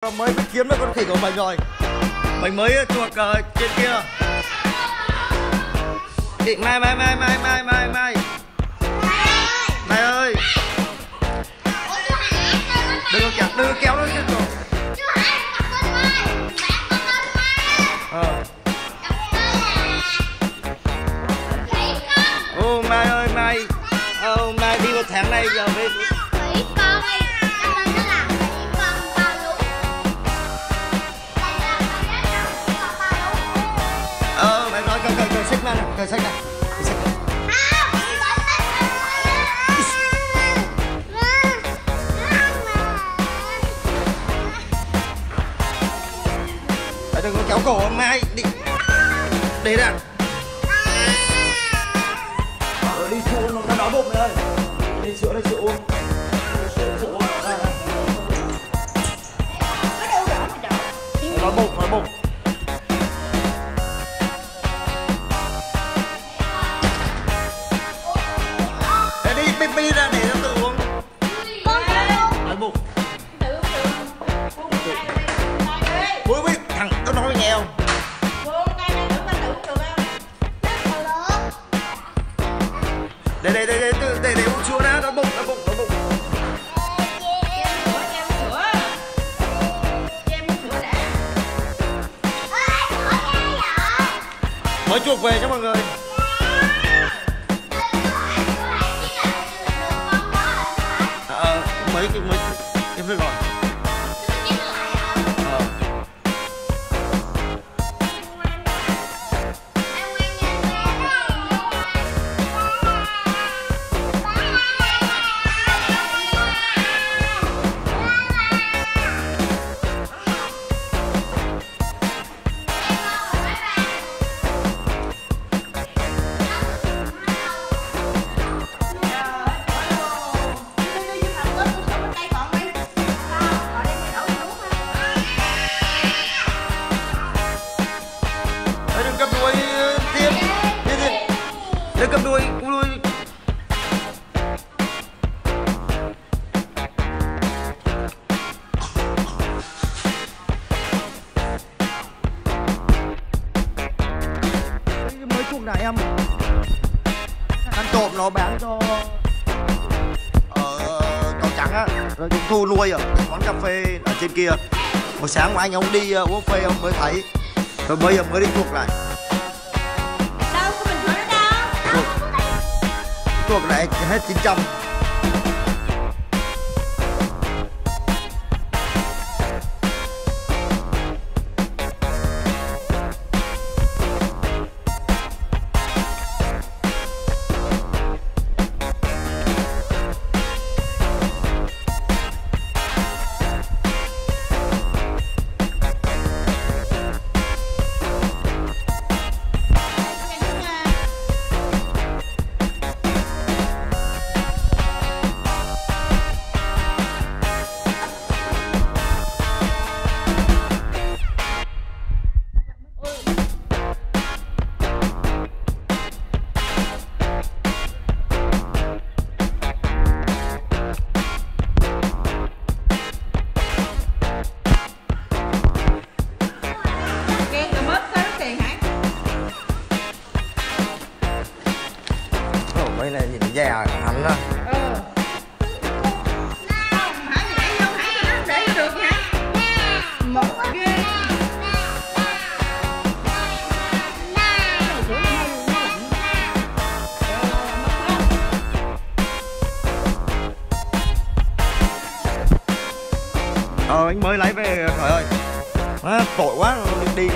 Mới kiếm được con khỉ của mình rồi. Mình mới chuộc trên kia. Chị Mai ơi. Đừng kéo nó chứ rồi. Ô Mai ơi Mai. Mai đi một tháng nay giờ về. Mày nói cờ xích này, cờ xích này. Đừng có kéo cổ Mai đi. Đấy nè. Đi sữa nó đói bụng rồi. Đi sữa uống. Sữa uống. Đói bụng. Đi ra để nó tự uống. Đói bụng. Ui, thằng có nói nghe không? Để uống sữa đã, đói bụng. Mới chuộc về cho mọi người. Mấy em biết rồi. Đừng cầm đuôi, mới chuộc này em ăn trộm nó bán cho Cầu Trắng á, rồi chúng thu nuôi ở cái quán cà phê ở trên kia. Một sáng mà anh ông đi uống phê ông mới thấy, rồi bây giờ mới đi chuộc lại. Chuộc lại hết 900. Mấy này nhìn già hẳn á. Để được hả? Một ghê. Anh mới lấy về Khởi ơi. Tội quá đi.